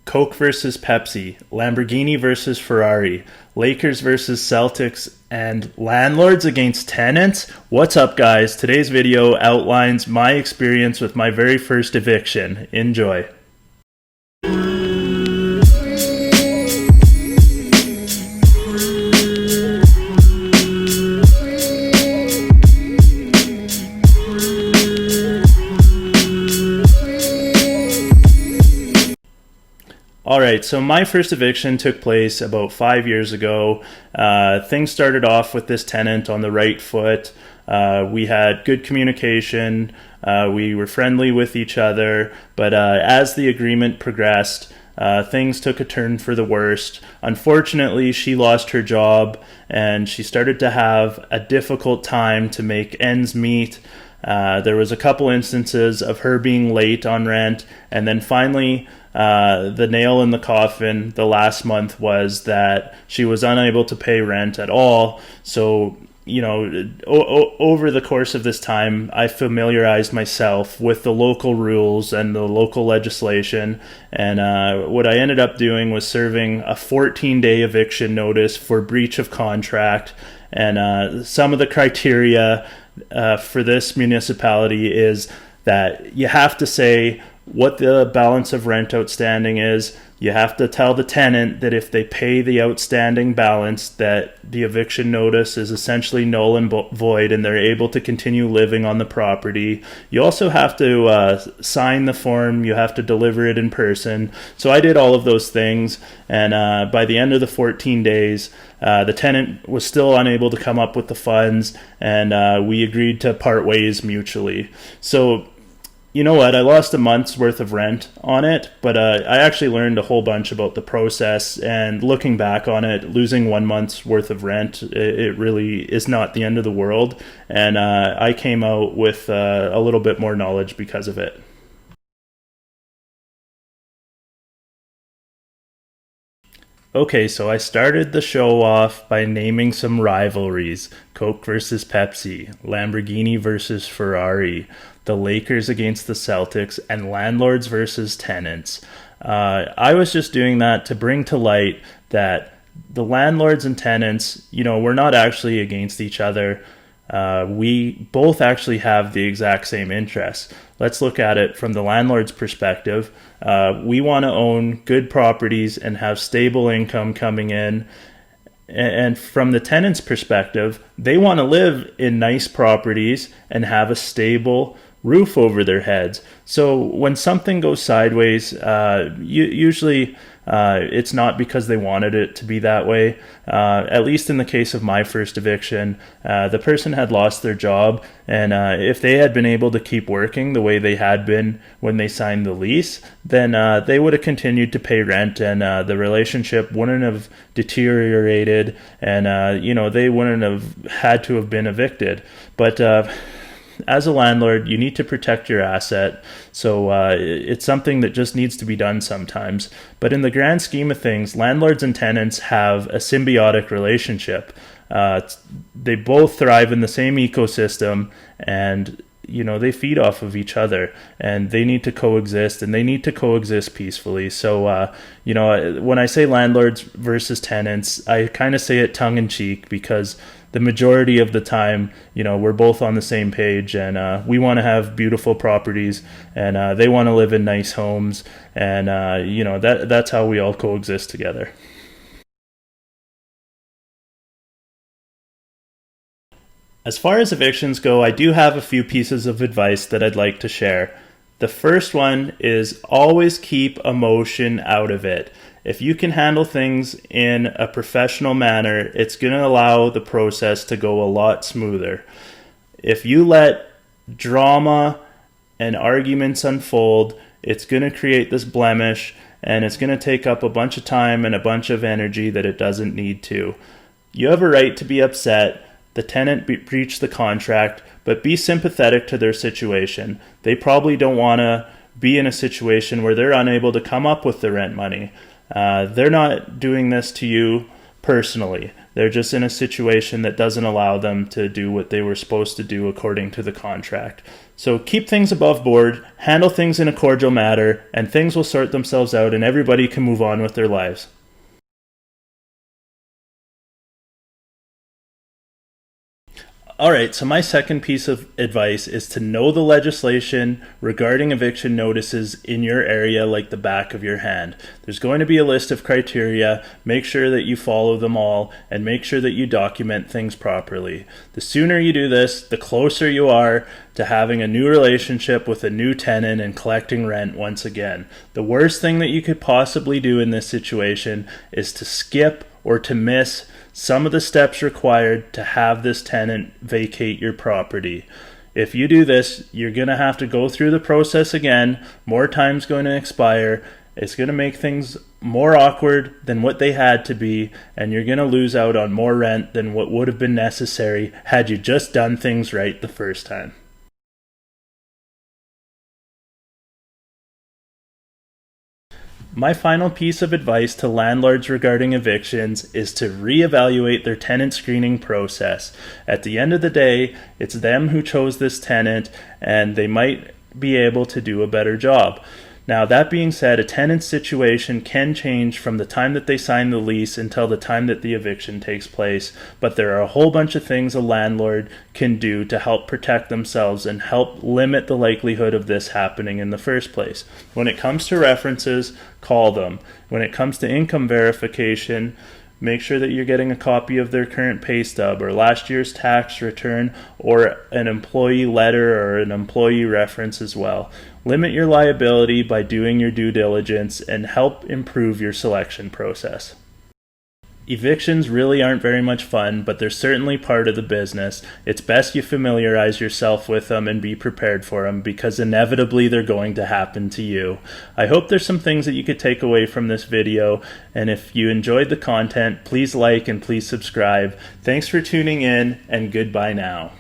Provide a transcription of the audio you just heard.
Coke versus Pepsi, Lamborghini versus Ferrari, Lakers versus Celtics, and Landlords against Tenants? What's up, guys? Today's video outlines my experience with my very first eviction. Enjoy. Alright, so my first eviction took place about 5 years ago. Things started off with this tenant on the right foot. We had good communication, we were friendly with each other, but as the agreement progressed, things took a turn for the worst. Unfortunately, she lost her job and she started to have a difficult time to make ends meet. There was a couple instances of her being late on rent, and then finally the nail in the coffin the last month was that she was unable to pay rent at all. So, you know, over the course of this time, I familiarized myself with the local rules and the local legislation, and what I ended up doing was serving a 14-day eviction notice for breach of contract. And some of the criteria for this municipality is that you have to say what the balance of rent outstanding is. You have to tell the tenant that if they pay the outstanding balance, that the eviction notice is essentially null and void and they're able to continue living on the property. You also have to sign the form. You have to deliver it in person. So I did all of those things, and by the end of the 14 days, the tenant was still unable to come up with the funds, and we agreed to part ways mutually. So, you know what, I lost a month's worth of rent on it, but I actually learned a whole bunch about the process, and looking back on it, losing 1 month's worth of rent, it really is not the end of the world, and I came out with a little bit more knowledge because of it. Okay, so I started the show off by naming some rivalries: Coke versus Pepsi, Lamborghini versus Ferrari, the Lakers against the Celtics, and Landlords versus Tenants. I was just doing that to bring to light that the landlords and tenants, you know, we're not actually against each other. We both actually have the exact same interests. Let's look at it from the landlord's perspective. We want to own good properties and have stable income coming in. And from the tenant's perspective, they want to live in nice properties and have a stable roof over their heads. So when something goes sideways, usually it's not because they wanted it to be that way. At least in the case of my first eviction, the person had lost their job, and if they had been able to keep working the way they had been when they signed the lease, then they would have continued to pay rent, and the relationship wouldn't have deteriorated, and you know, they wouldn't have had to have been evicted. But as a landlord, you need to protect your asset, so it's something that just needs to be done sometimes. But in the grand scheme of things, landlords and tenants have a symbiotic relationship. They both thrive in the same ecosystem, and you know, they feed off of each other, and they need to coexist, and they need to coexist peacefully. So you know, when I say landlords versus tenants, I kind of say it tongue-in-cheek, because the majority of the time, you know, we're both on the same page, and we want to have beautiful properties, and they want to live in nice homes, and you know, that's how we all coexist together. As far as evictions go, I do have a few pieces of advice that I'd like to share. The first one is always keep emotion out of it. If you can handle things in a professional manner, it's going to allow the process to go a lot smoother. If you let drama and arguments unfold, it's going to create this blemish, and it's going to take up a bunch of time and a bunch of energy that it doesn't need to. You have a right to be upset. The tenant breached the contract, but be sympathetic to their situation. They probably don't want to be in a situation where they're unable to come up with the rent money. They're not doing this to you personally. They're just in a situation that doesn't allow them to do what they were supposed to do according to the contract. So keep things above board, handle things in a cordial manner, and things will sort themselves out and everybody can move on with their lives. Alright, so my second piece of advice is to know the legislation regarding eviction notices in your area like the back of your hand. There's going to be a list of criteria. Make sure that you follow them all and make sure that you document things properly. The sooner you do this, the closer you are to having a new relationship with a new tenant and collecting rent once again. The worst thing that you could possibly do in this situation is to skip or to miss some of the steps required to have this tenant vacate your property. If you do this, you're going to have to go through the process again. More time's going to expire. It's going to make things more awkward than what they had to be, and you're going to lose out on more rent than what would have been necessary had you just done things right the first time. My final piece of advice to landlords regarding evictions is to reevaluate their tenant screening process. At the end of the day, it's them who chose this tenant and they might be able to do a better job. Now, that being said, a tenant's situation can change from the time that they sign the lease until the time that the eviction takes place, but there are a whole bunch of things a landlord can do to help protect themselves and help limit the likelihood of this happening in the first place. When it comes to references, call them. When it comes to income verification, make sure that you're getting a copy of their current pay stub or last year's tax return or an employee letter or an employee reference as well. Limit your liability by doing your due diligence and help improve your selection process. Evictions really aren't very much fun, but they're certainly part of the business. It's best you familiarize yourself with them and be prepared for them because inevitably they're going to happen to you. I hope there's some things that you could take away from this video, and if you enjoyed the content, please like and please subscribe. Thanks for tuning in, and goodbye now.